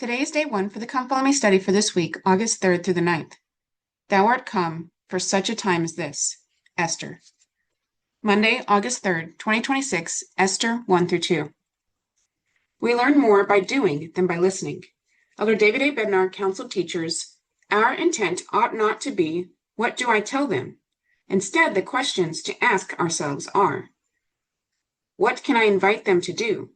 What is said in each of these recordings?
Today is day 1 for the Come Follow Me study for this week, August 3rd through the 9th. Thou art come for such a time as this. Esther. Monday, August 3rd, 2026, Esther 1 through 2. We learn more by doing than by listening. Elder David A. Bednar counseled teachers, our intent ought not to be, what do I tell them? Instead, the questions to ask ourselves are, what can I invite them to do?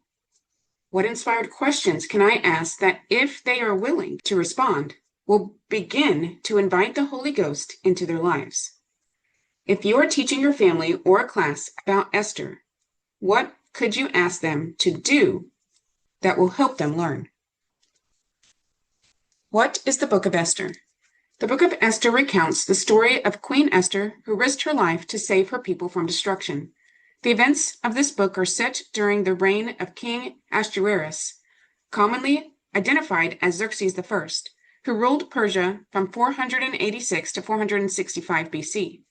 What inspired questions can I ask that, if they are willing to respond, will begin to invite the Holy Ghost into their lives? If you are teaching your family or a class about Esther, what could you ask them to do that will help them learn? What is the Book of Esther? The Book of Esther recounts the story of Queen Esther, who risked her life to save her people from destruction. The events of this book are set during the reign of King Ahasuerus, commonly identified as Xerxes I, who ruled Persia from 486 to 465 BC.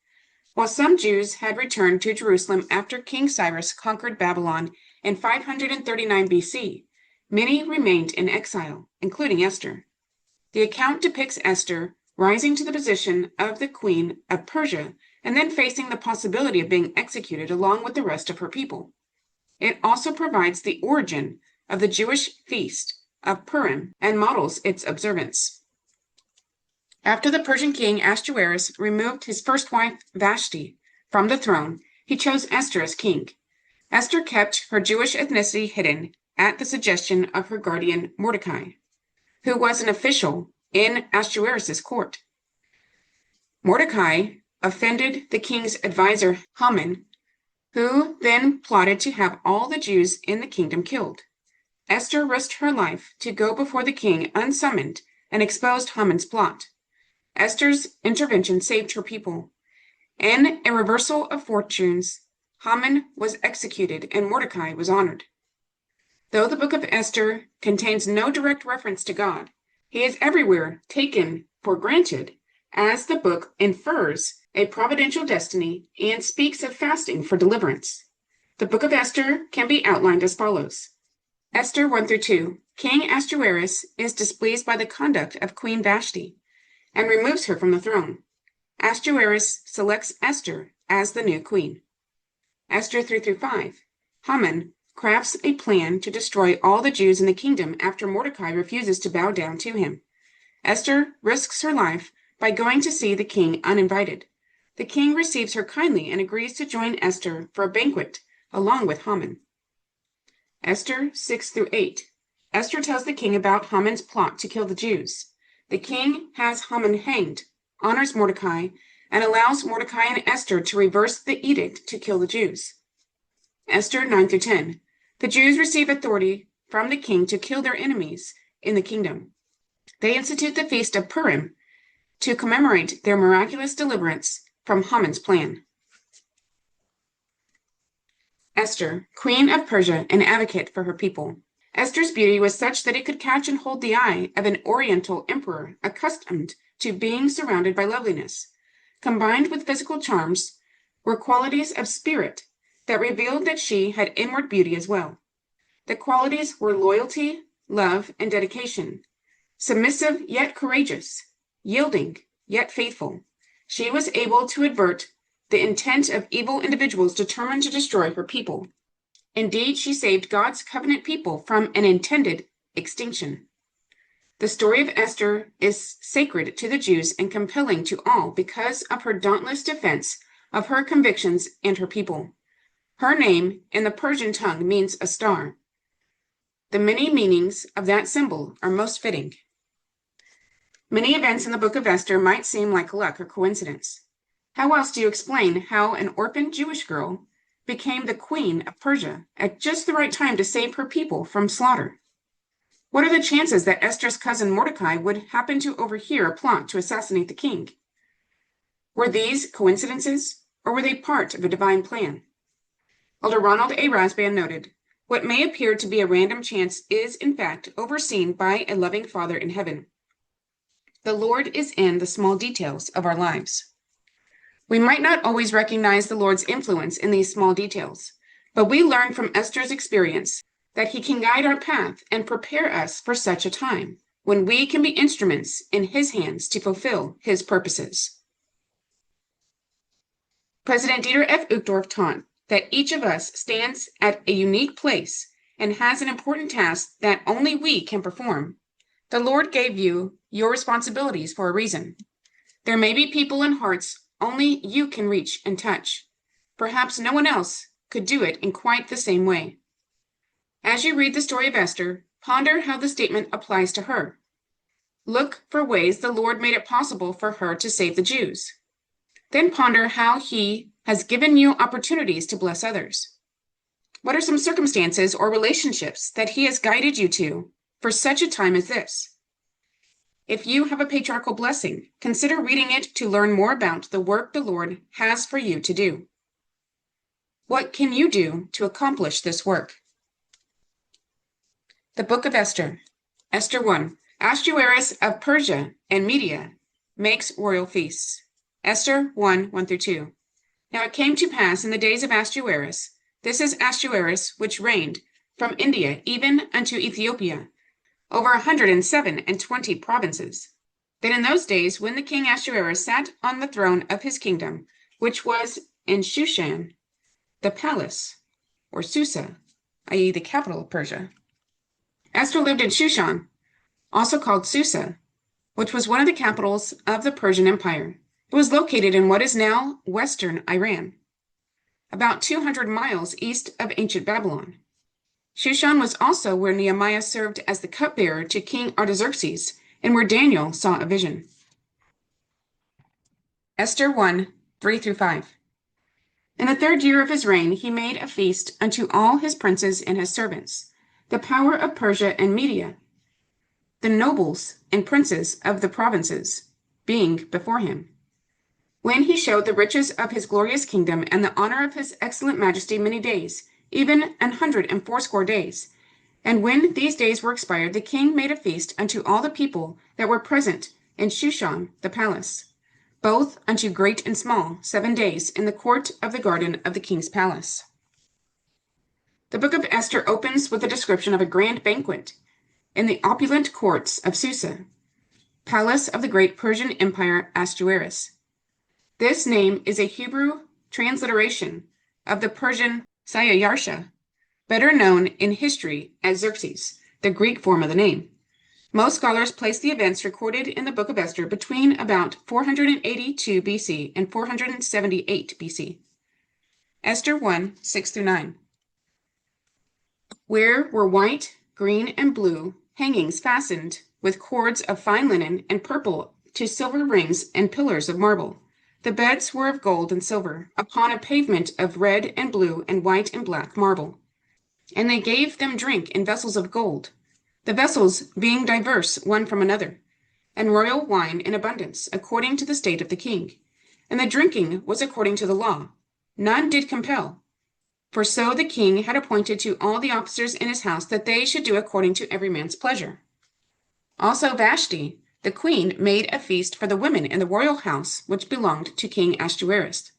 While some Jews had returned to Jerusalem after King Cyrus conquered Babylon in 539 BC, many remained in exile, including Esther. The account depicts Esther rising to the position of the Queen of Persia and then facing the possibility of being executed along with the rest of her people. It also provides the origin of the Jewish feast of Purim and models its observance. After the Persian king Ahasuerus removed his first wife Vashti from the throne, he chose Esther as king. Esther kept her Jewish ethnicity hidden at the suggestion of her guardian Mordecai, who was an official in Ahasuerus' court. Mordecai offended the king's advisor Haman, who then plotted to have all the Jews in the kingdom killed. Esther risked her life to go before the king unsummoned and exposed Haman's plot. Esther's intervention saved her people. In a reversal of fortunes, Haman was executed and Mordecai was honored. Though the book of Esther contains no direct reference to God, he is everywhere taken for granted, as the book infers a providential destiny and speaks of fasting for deliverance. The book of Esther can be outlined as follows. Esther 1 through 2. King Ahasuerus is displeased by the conduct of Queen Vashti and removes her from the throne. Ahasuerus selects Esther as the new queen. Esther 3 through 5. Haman crafts a plan to destroy all the Jews in the kingdom after Mordecai refuses to bow down to him. Esther risks her life by going to see the king uninvited. The king receives her kindly and agrees to join Esther for a banquet along with Haman. Esther 6 through 8. Esther tells the king about Haman's plot to kill the Jews. The king has Haman hanged, honors Mordecai, and allows Mordecai and Esther to reverse the edict to kill the Jews. Esther 9 through 10. The Jews receive authority from the king to kill their enemies in the kingdom. They institute the feast of Purim to commemorate their miraculous deliverance from Haman's plan. Esther, queen of Persia and advocate for her people. Esther's beauty was such that it could catch and hold the eye of an oriental emperor accustomed to being surrounded by loveliness. Combined with physical charms were qualities of spirit that revealed that she had inward beauty as well. The qualities were loyalty, love, and dedication, submissive yet courageous, yielding yet faithful. She was able to avert the intent of evil individuals determined to destroy her people. Indeed, she saved God's covenant people from an intended extinction. The story of Esther is sacred to the Jews and compelling to all because of her dauntless defense of her convictions and her people. Her name in the Persian tongue means a star. The many meanings of that symbol are most fitting. Many events in the book of Esther might seem like luck or coincidence. How else do you explain how an orphaned Jewish girl became the queen of Persia at just the right time to save her people from slaughter? What are the chances that Esther's cousin Mordecai would happen to overhear a plot to assassinate the king? Were these coincidences, or were they part of a divine plan? Elder Ronald A. Rasband noted, what may appear to be a random chance is, in fact, overseen by a loving Father in heaven. The Lord is in the small details of our lives. We might not always recognize the Lord's influence in these small details, but we learn from Esther's experience that he can guide our path and prepare us for such a time when we can be instruments in his hands to fulfill his purposes. President Dieter F. Uchtdorf taught that each of us stands at a unique place and has an important task that only we can perform. The Lord gave you your responsibilities for a reason. There may be people and hearts only you can reach and touch. Perhaps no one else could do it in quite the same way. As you read the story of Esther, ponder how the statement applies to her. Look for ways the Lord made it possible for her to save the Jews. Then ponder how he has given you opportunities to bless others. What are some circumstances or relationships that he has guided you to for such a time as this? If you have a patriarchal blessing, consider reading it to learn more about the work the Lord has for you to do. What can you do to accomplish this work? The Book of Esther. Esther 1. Ahasuerus of Persia and Media makes royal feasts. Esther 1, 1-2. Now it came to pass in the days of Ahasuerus, this is Ahasuerus which reigned from India even unto Ethiopia, over 127 provinces. That in those days, when the king Ahasuerus sat on the throne of his kingdom, which was in Shushan, the palace, or Susa, i.e. the capital of Persia, Esther lived in Shushan, also called Susa, which was one of the capitals of the Persian Empire. It was located in what is now western Iran, about 200 miles east of ancient Babylon. Shushan was also where Nehemiah served as the cupbearer to King Artaxerxes, and where Daniel saw a vision. Esther 1, 3-5. In the 3rd year of his reign, he made a feast unto all his princes and his servants, the power of Persia and Media, the nobles and princes of the provinces, being before him. When he showed the riches of his glorious kingdom and the honor of his excellent majesty many days, even 180 days. And when these days were expired, the king made a feast unto all the people that were present in Shushan the palace, both unto great and small, 7 days, in the court of the garden of the king's palace. The book of Esther opens with a description of a grand banquet in the opulent courts of Susa, palace of the great Persian Empire Ahasuerus. This name is a Hebrew transliteration of the Persian Sayayarsha, better known in history as Xerxes, the Greek form of the name. Most scholars place the events recorded in the book of Esther between about 482 BC and 478 BC. Esther 1, 6-9. Where were white, green, and blue hangings fastened with cords of fine linen and purple to silver rings and pillars of marble. The beds were of gold and silver, upon a pavement of red and blue and white and black marble. And they gave them drink in vessels of gold, the vessels being diverse one from another, and royal wine in abundance, according to the state of the king. And the drinking was according to the law. None did compel. For so the king had appointed to all the officers in his house that they should do according to every man's pleasure. Also Vashti, the queen, made a feast for the women in the royal house which belonged to King Ahasuerus.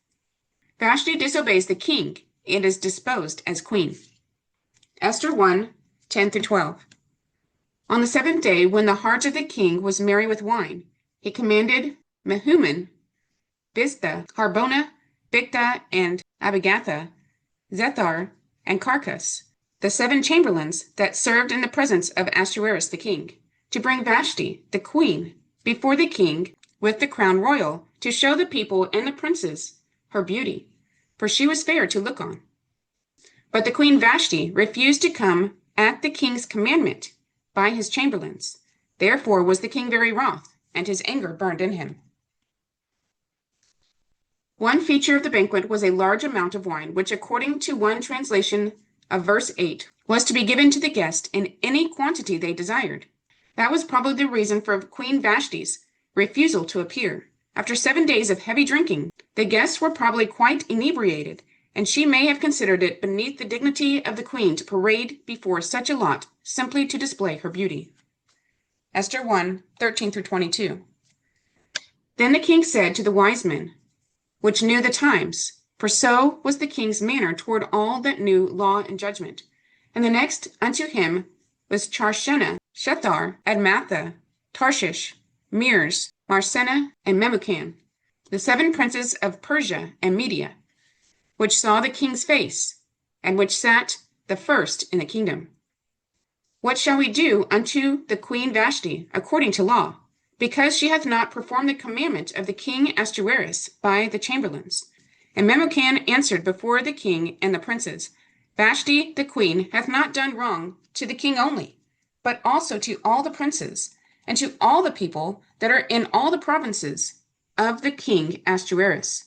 Vashti disobeys the king and is disposed as queen. Esther 1, 10-12. On the 7th day, when the heart of the king was merry with wine, he commanded Mehuman, Biztha, Harbona, Bigtha, and Abigatha, Zethar, and Carcas, the 7 chamberlains that served in the presence of Ahasuerus the king, to bring Vashti, the queen, before the king with the crown royal, to show the people and the princes her beauty, for she was fair to look on. But the queen Vashti refused to come at the king's commandment by his chamberlains. Therefore was the king very wroth, and his anger burned in him. One feature of the banquet was a large amount of wine, which, according to one translation of verse 8, was to be given to the guest in any quantity they desired. That was probably the reason for Queen Vashti's refusal to appear. After 7 days of heavy drinking, the guests were probably quite inebriated, and she may have considered it beneath the dignity of the queen to parade before such a lot simply to display her beauty. Esther 1, 13-22. Then the king said to the wise men, which knew the times, for so was the king's manner toward all that knew law and judgment, And the next unto him was Charshena, Shethar, Admatha, Tarshish, Meres, Marsena, and Memucan, the 7 princes of Persia and Media, which saw the king's face, and which sat the first in the kingdom. What shall we do unto the queen Vashti according to law, because she hath not performed the commandment of the king Ahasuerus by the chamberlains? And Memucan answered before the king and the princes, Vashti the queen hath not done wrong to the king only, but also to all the princes, and to all the people that are in all the provinces of the king Ahasuerus.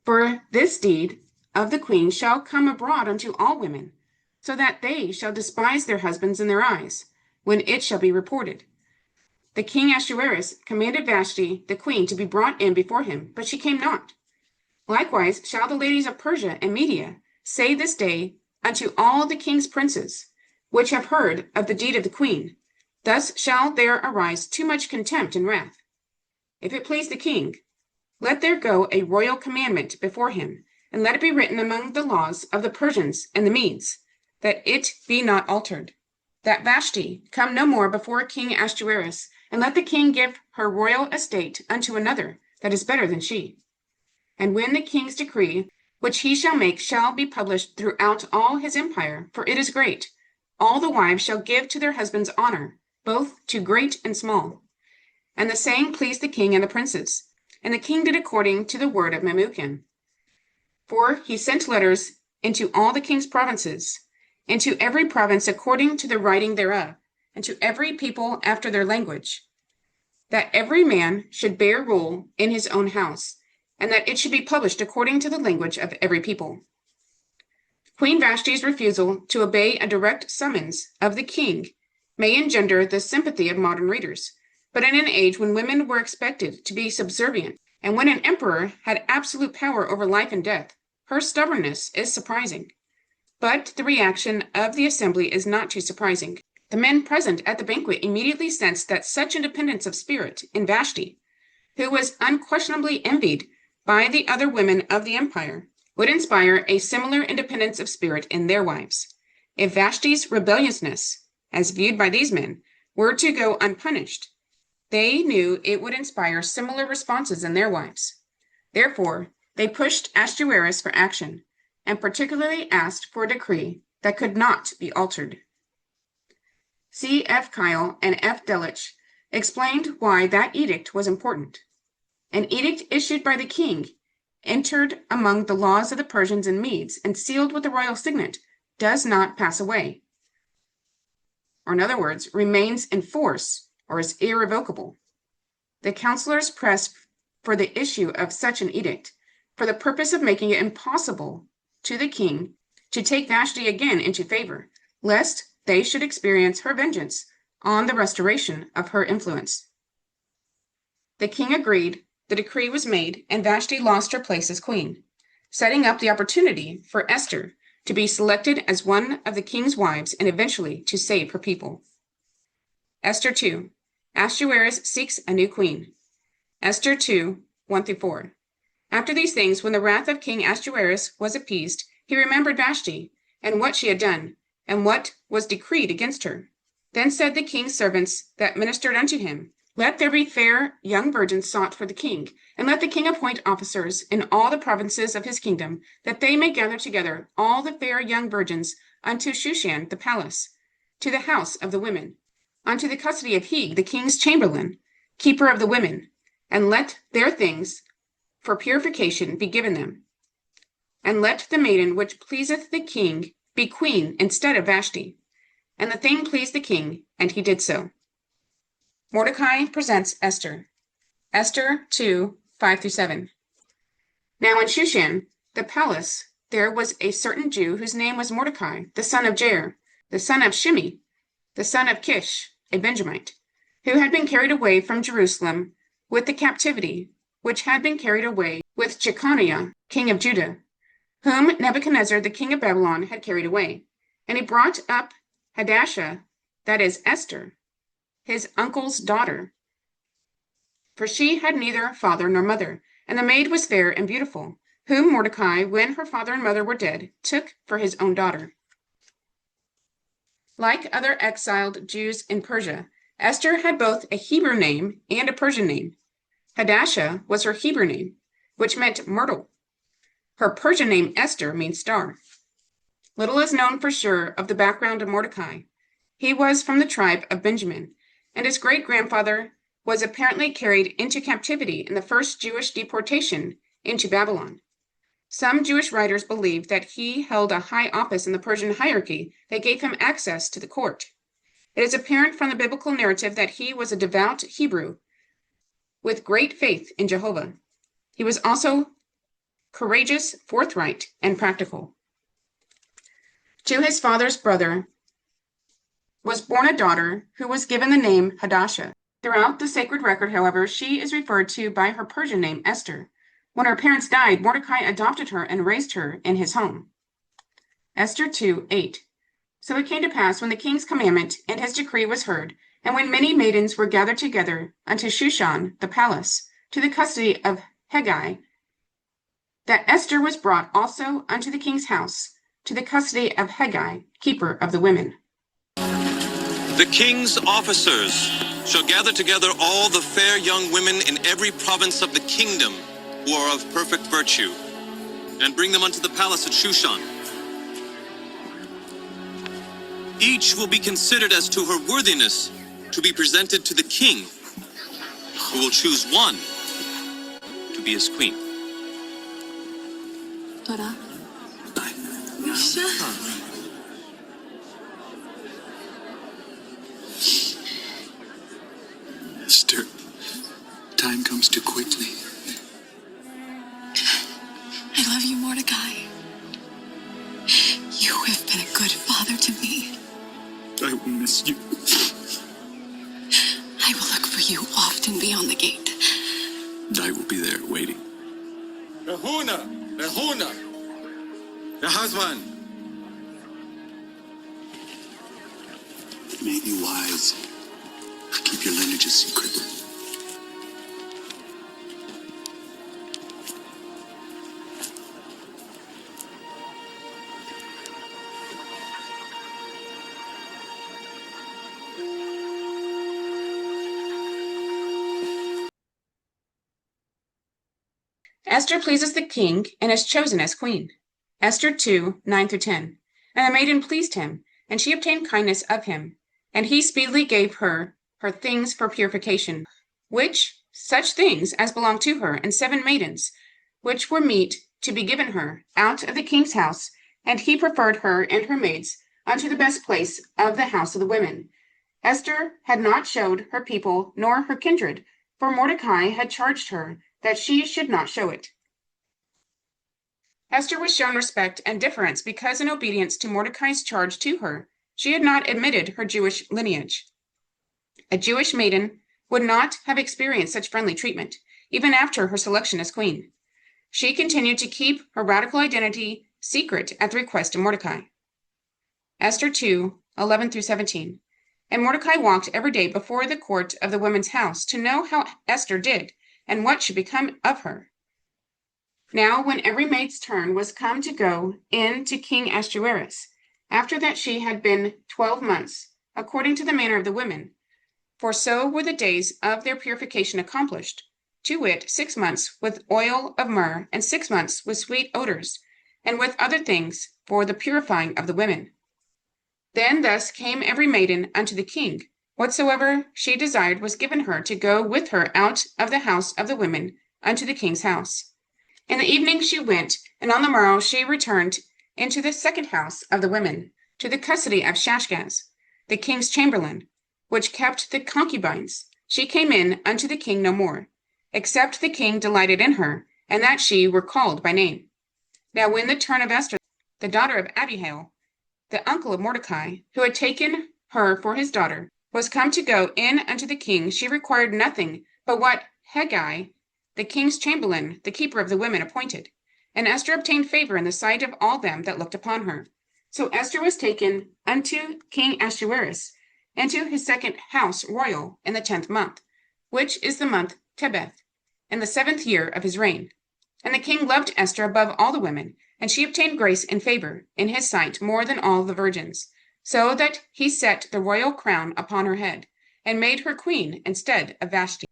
For this deed of the queen shall come abroad unto all women, so that they shall despise their husbands in their eyes, when it shall be reported. The king Ahasuerus commanded Vashti the queen to be brought in before him, but she came not. Likewise shall the ladies of Persia and Media say this day unto all the king's princes, which have heard of the deed of the queen, thus shall there arise too much contempt and wrath. If it please the king, let there go a royal commandment before him, and let it be written among the laws of the Persians and the Medes, that it be not altered, that Vashti come no more before King Ahasuerus, and let the king give her royal estate unto another that is better than she. And when the king's decree, which he shall make, shall be published throughout all his empire, for it is great, all the wives shall give to their husbands honor, both to great and small. And the saying pleased the king and the princes. And the king did according to the word of Memucan. For he sent letters into all the king's provinces, into every province according to the writing thereof, and to every people after their language, that every man should bear rule in his own house, and that it should be published according to the language of every people. Queen Vashti's refusal to obey a direct summons of the king may engender the sympathy of modern readers, but in an age when women were expected to be subservient, and when an emperor had absolute power over life and death, her stubbornness is surprising. But the reaction of the assembly is not too surprising. The men present at the banquet immediately sensed that such independence of spirit in Vashti, who was unquestionably envied by the other women of the empire, would inspire a similar independence of spirit in their wives. If Vashti's rebelliousness, as viewed by these men, were to go unpunished, they knew it would inspire similar responses in their wives. Therefore, they pushed Ahasuerus for action, and particularly asked for a decree that could not be altered. C. F. Kyle and F. Delitzsch explained why that edict was important. An edict issued by the king, entered among the laws of the Persians and Medes, and sealed with the royal signet, does not pass away, or in other words, remains in force or is irrevocable. The counselors pressed for the issue of such an edict, for the purpose of making it impossible to the king to take Vashti again into favor, lest they should experience her vengeance on the restoration of her influence. The king agreed, the decree was made, and Vashti lost her place as queen, setting up the opportunity for Esther to be selected as one of the king's wives and eventually to save her people. Esther 2. Ahasuerus seeks a new queen. Esther 2, 1-4. After these things, when the wrath of King Ahasuerus was appeased, he remembered Vashti, and what she had done, and what was decreed against her. Then said the king's servants that ministered unto him, Let there be fair young virgins sought for the king, and let the king appoint officers in all the provinces of his kingdom, that they may gather together all the fair young virgins unto Shushan the palace, to the house of the women, unto the custody of Heg the king's chamberlain, keeper of the women, and let their things for purification be given them. And let the maiden which pleaseth the king be queen instead of Vashti. And the thing pleased the king, and he did so. Mordecai presents Esther. Esther 2, 5-7. Now in Shushan, the palace, there was a certain Jew whose name was Mordecai, the son of Jair, the son of Shimei, the son of Kish, a Benjamite, who had been carried away from Jerusalem with the captivity, which had been carried away with Jeconiah, king of Judah, whom Nebuchadnezzar, the king of Babylon, had carried away. And he brought up Hadassah, that is Esther, his uncle's daughter, for she had neither father nor mother, and the maid was fair and beautiful, whom Mordecai, when her father and mother were dead, took for his own daughter. Like other exiled Jews in Persia, Esther had both a Hebrew name and a Persian name. Hadassah was her Hebrew name, which meant myrtle. Her Persian name Esther means star. Little is known for sure of the background of Mordecai. He was from the tribe of Benjamin, and his great-grandfather was apparently carried into captivity in the first Jewish deportation into Babylon. Some Jewish writers believe that he held a high office in the Persian hierarchy that gave him access to the court. It is apparent from the biblical narrative that he was a devout Hebrew with great faith in Jehovah. He was also courageous, forthright, and practical. To his father's brother was born a daughter who was given the name Hadassah. Throughout the sacred record, however, she is referred to by her Persian name Esther. When her parents died, Mordecai adopted her and raised her in his home. Esther 2:8. So it came to pass, when the king's commandment and his decree was heard, and when many maidens were gathered together unto Shushan the palace, to the custody of Hegai, that Esther was brought also unto the king's house, to the custody of Hegai, keeper of the women. The king's officers shall gather together all the fair young women in every province of the kingdom who are of perfect virtue, and bring them unto the palace at Shushan. Each will be considered as to her worthiness to be presented to the king, who will choose one to be his queen. Esther, time comes too quickly. I love you, Mordecai. You have been a good father to me. I will miss you. I will look for you often beyond the gate. And I will be there waiting. Rehuna! Your husband! May be wise. Keep your lineage a secret. Esther pleases the king and is chosen as queen. Esther 2:9-10. And the maiden pleased him, and she obtained kindness of him, and he speedily gave her things for purification, which such things as belonged to her, and 7 maidens, which were meet to be given her out of the king's house, and he preferred her and her maids unto the best place of the house of the women. Esther had not showed her people nor her kindred, for Mordecai had charged her that she should not show it. Esther was shown respect and deference because, in obedience to Mordecai's charge to her, she had not admitted her Jewish lineage. A Jewish maiden would not have experienced such friendly treatment, even after her selection as queen. She continued to keep her radical identity secret at the request of Mordecai. Esther 2:11-17. And Mordecai walked every day before the court of the women's house to know how Esther did and what should become of her. Now, when every maid's turn was come to go in to King Ahasuerus, after that she had been 12 months, according to the manner of the women, for so were the days of their purification accomplished, to wit, 6 months with oil of myrrh, and 6 months with sweet odors, and with other things for the purifying of the women. Then thus came every maiden unto the king. Whatsoever she desired was given her to go with her out of the house of the women unto the king's house. In the evening she went, and on the morrow she returned into the second house of the women, to the custody of Shashgaz, the king's chamberlain, which kept the concubines. She came in unto the king no more, except the king delighted in her, and that she were called by name. Now when the turn of Esther, the daughter of Abihail, the uncle of Mordecai, who had taken her for his daughter, was come to go in unto the king, she required nothing but what Hegai, the king's chamberlain, the keeper of the women, appointed. And Esther obtained favor in the sight of all them that looked upon her. So Esther was taken unto King Ahasuerus, into his second house royal in the 10th month, which is the month Tebeth, in the 7th year of his reign. And the king loved Esther above all the women, and she obtained grace and favor in his sight more than all the virgins. so that he set the royal crown upon her head, and made her queen instead of Vashti.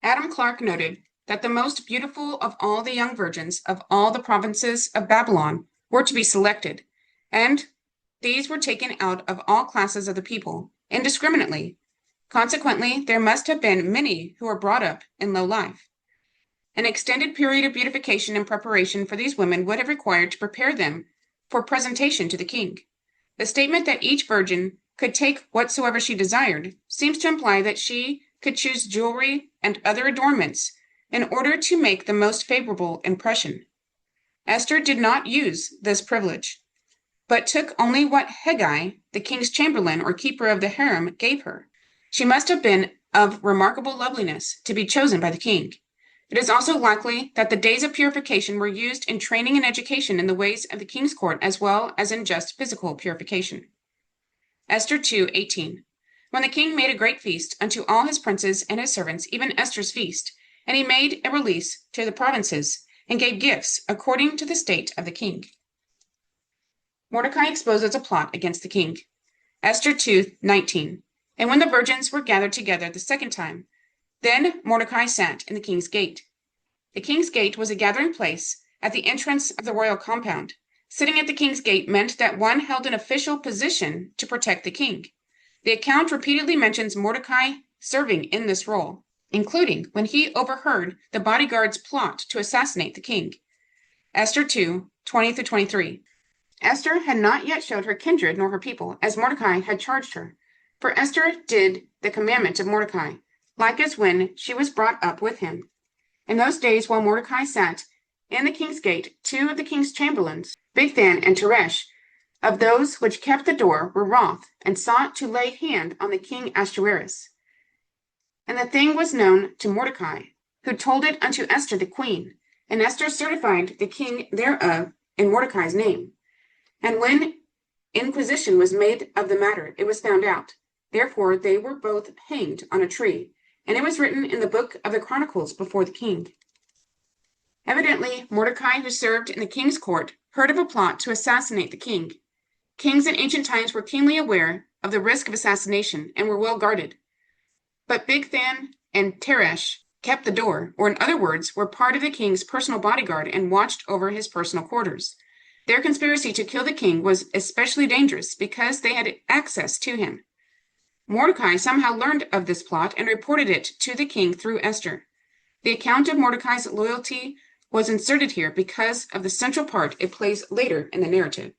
Adam Clarke noted that the most beautiful of all the young virgins of all the provinces of Babylon were to be selected, and these were taken out of all classes of the people, indiscriminately. Consequently, there must have been many who were brought up in low life. An extended period of beautification and preparation for these women would have required to prepare them for presentation to the king. The statement that each virgin could take whatsoever she desired seems to imply that she could choose jewelry and other adornments in order to make the most favorable impression. Esther did not use this privilege, but took only what Hegai, the king's chamberlain or keeper of the harem, gave her. She must have been of remarkable loveliness to be chosen by the king. It is also likely that the days of purification were used in training and education in the ways of the king's court as well as in just physical purification. Esther 2:18. When the king made a great feast unto all his princes and his servants, even Esther's feast, and he made a release to the provinces, and gave gifts according to the state of the king. Mordecai exposes a plot against the king. Esther 2:19. And when the virgins were gathered together the second time, then Mordecai sat in the king's gate. The king's gate was a gathering place at the entrance of the royal compound. Sitting at the king's gate meant that one held an official position to protect the king. The account repeatedly mentions Mordecai serving in this role, including when he overheard the bodyguards' plot to assassinate the king. Esther 2:20-23. Esther had not yet showed her kindred nor her people, as Mordecai had charged her. For Esther did the commandment of Mordecai, like as when she was brought up with him. In those days, while Mordecai sat in the king's gate, two of the king's chamberlains, Bigthan and Teresh, of those which kept the door, were wroth, and sought to lay hand on the king Ahasuerus. And the thing was known to Mordecai, who told it unto Esther the queen, and Esther certified the king thereof in Mordecai's name. And when inquisition was made of the matter, it was found out. Therefore they were both hanged on a tree, and it was written in the book of the Chronicles before the king. Evidently, Mordecai, who served in the king's court, heard of a plot to assassinate the king. Kings in ancient times were keenly aware of the risk of assassination and were well guarded. But Bigthan and Teresh kept the door, or in other words, were part of the king's personal bodyguard and watched over his personal quarters. Their conspiracy to kill the king was especially dangerous because they had access to him. Mordecai somehow learned of this plot and reported it to the king through Esther. The account of Mordecai's loyalty was inserted here because of the central part it plays later in the narrative.